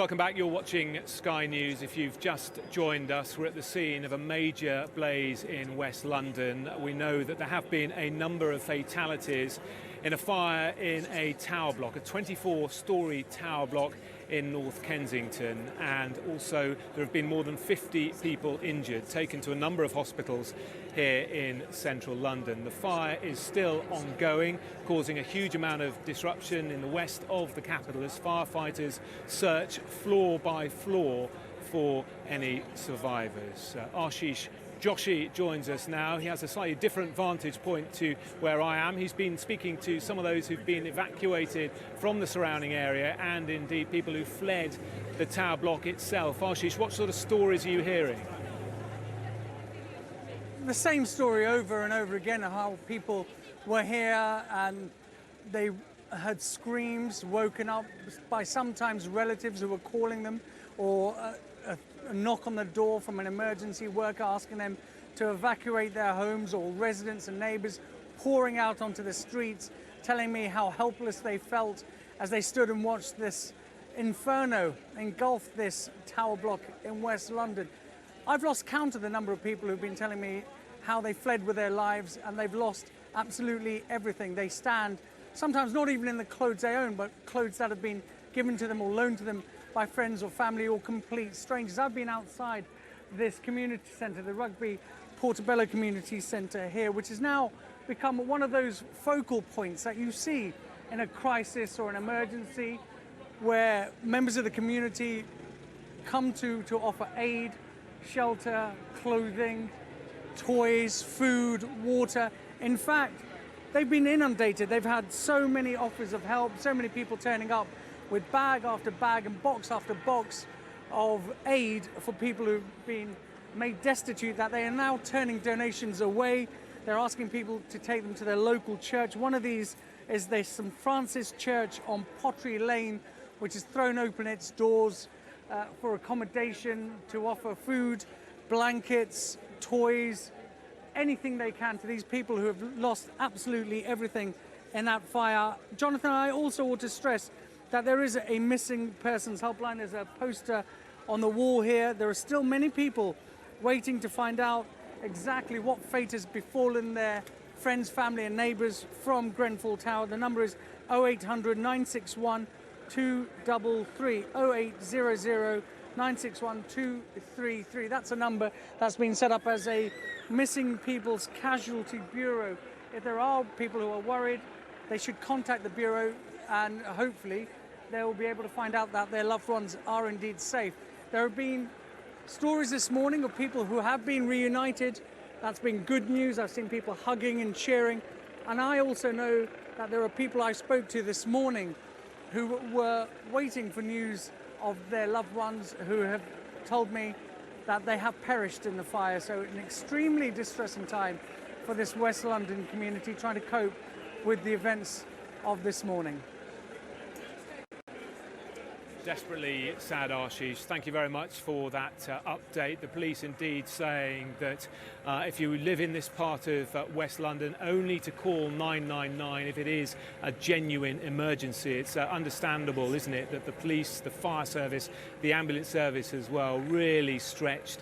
Welcome back. You're watching Sky News. If you've just joined us, we're at the scene of a major blaze in West London. We know that there have been a number of fatalities in a fire in a tower block, a 24-storey tower block in North Kensington, and also there have been more than 50 people injured, taken to a number of hospitals here in central London. The fire is still ongoing, causing a huge amount of disruption in the west of the capital as firefighters search floor by floor for any survivors. Ashish Joshi joins us now. He has a slightly different vantage point to where I am. He's been speaking to some of those who've been evacuated from the surrounding area and indeed people who fled the tower block itself. Ashish, what sort of stories are you hearing? The same story over and over again, how people were here and they had screams, woken up by sometimes relatives who were calling them, or a knock on the door from an emergency worker asking them to evacuate their homes, or residents and neighbours pouring out onto the streets, telling me how helpless they felt as they stood and watched this inferno engulf this tower block in West London. I've lost count of the number of people who've been telling me how they fled with their lives and they've lost absolutely everything. They stand, sometimes not even in the clothes they own, but clothes that have been given to them or loaned to them by friends or family or complete strangers. I've been outside this community centre, the Rugby Portobello Community Centre here, which has now become one of those focal points that you see in a crisis or an emergency, where members of the community come to offer aid, shelter, clothing, toys, food, water. In fact, they've been inundated. They've had so many offers of help, so many people turning up with bag after bag and box after box of aid for people who've been made destitute, that they are now turning donations away. They're asking people to take them to their local church. One of these is the St. Francis Church on Pottery Lane, which has thrown open its doors for accommodation, to offer food, blankets, toys, anything they can to these people who have lost absolutely everything in that fire. Jonathan, I also want to stress that there is a missing persons helpline. There's a poster on the wall here. There are still many people waiting to find out exactly what fate has befallen their friends, family and neighbours from Grenfell Tower. The number is 0800 961 233, 0800 961 233. That's a number that's been set up as a Missing People's Casualty Bureau. If there are people who are worried, they should contact the Bureau, and hopefully they will be able to find out that their loved ones are indeed safe. There have been stories this morning of people who have been reunited. That's been good news. I've seen people hugging and cheering. And I also know that there are people I spoke to this morning who were waiting for news of their loved ones, who have told me that they have perished in the fire. So an extremely distressing time for this West London community, trying to cope with the events of this morning. Desperately sad, Ashish. Thank you very much for that update. The police indeed saying that if you live in this part of West London, only to call 999 if it is a genuine emergency. It's understandable, isn't it, that the police, the fire service, the ambulance service as well, really stretched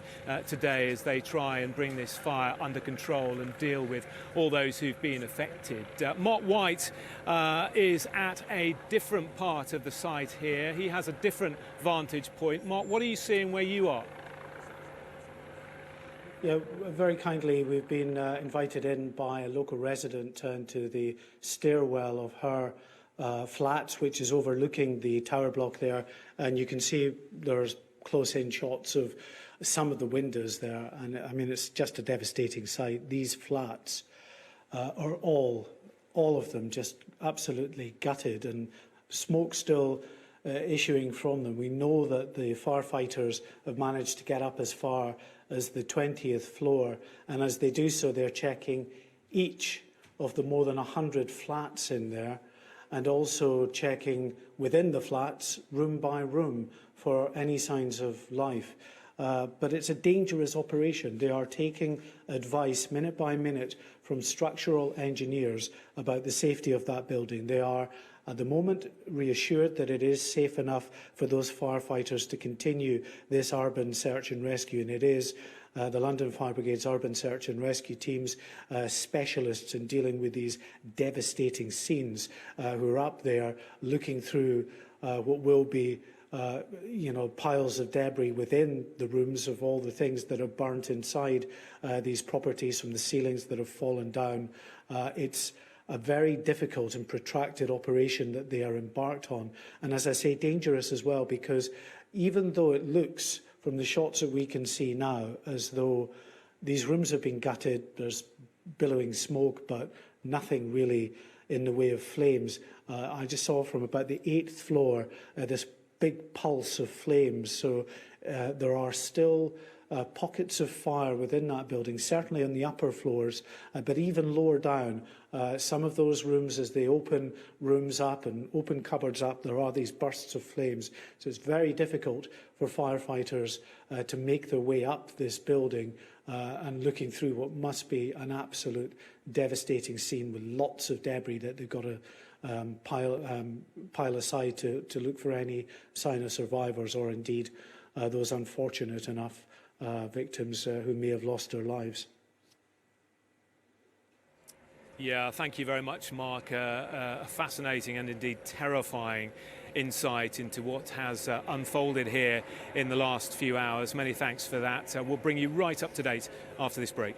today as they try and bring this fire under control and deal with all those who've been affected. Mark White is at a different part of the site here. He has a different vantage point. Mark, what are you seeing where you are? Yeah, very kindly, we've been invited in by a local resident to the stairwell of her flat, which is overlooking the tower block there, and you can see there's close-in shots of some of the windows there, and I mean, it's just a devastating sight. These flats are all of them just absolutely gutted, and smoke still issuing from them. We know that the firefighters have managed to get up as far as the 20th floor, and as they do so, they're checking each of the more than 100 flats in there, and also checking within the flats, room by room, for any signs of life. But it's a dangerous operation. They are taking advice minute by minute from structural engineers about the safety of that building. They are, at the moment, reassured that it is safe enough for those firefighters to continue this urban search and rescue, and it is the London Fire Brigade's urban search and rescue teams, specialists in dealing with these devastating scenes, who are up there looking through what will be piles of debris within the rooms of all the things that are burnt inside these properties from the ceilings that have fallen down. It's a very difficult and protracted operation that they are embarked on. And as I say, dangerous as well, because even though it looks, from the shots that we can see now, as though these rooms have been gutted, there's billowing smoke, but nothing really in the way of flames. I just saw from about the 8th floor this big pulse of flames. So there are still pockets of fire within that building, certainly on the upper floors, but even lower down, some of those rooms, as they open rooms up and open cupboards up, there are these bursts of flames. So it's very difficult for firefighters to make their way up this building and looking through what must be an absolute devastating scene with lots of debris that they've got to pile aside to look for any sign of survivors, or indeed those unfortunate enough victims who may have lost their lives. Yeah, thank you very much, Mark. A fascinating and indeed terrifying insight into what has unfolded here in the last few hours. Many thanks for that. We'll bring you right up to date after this break.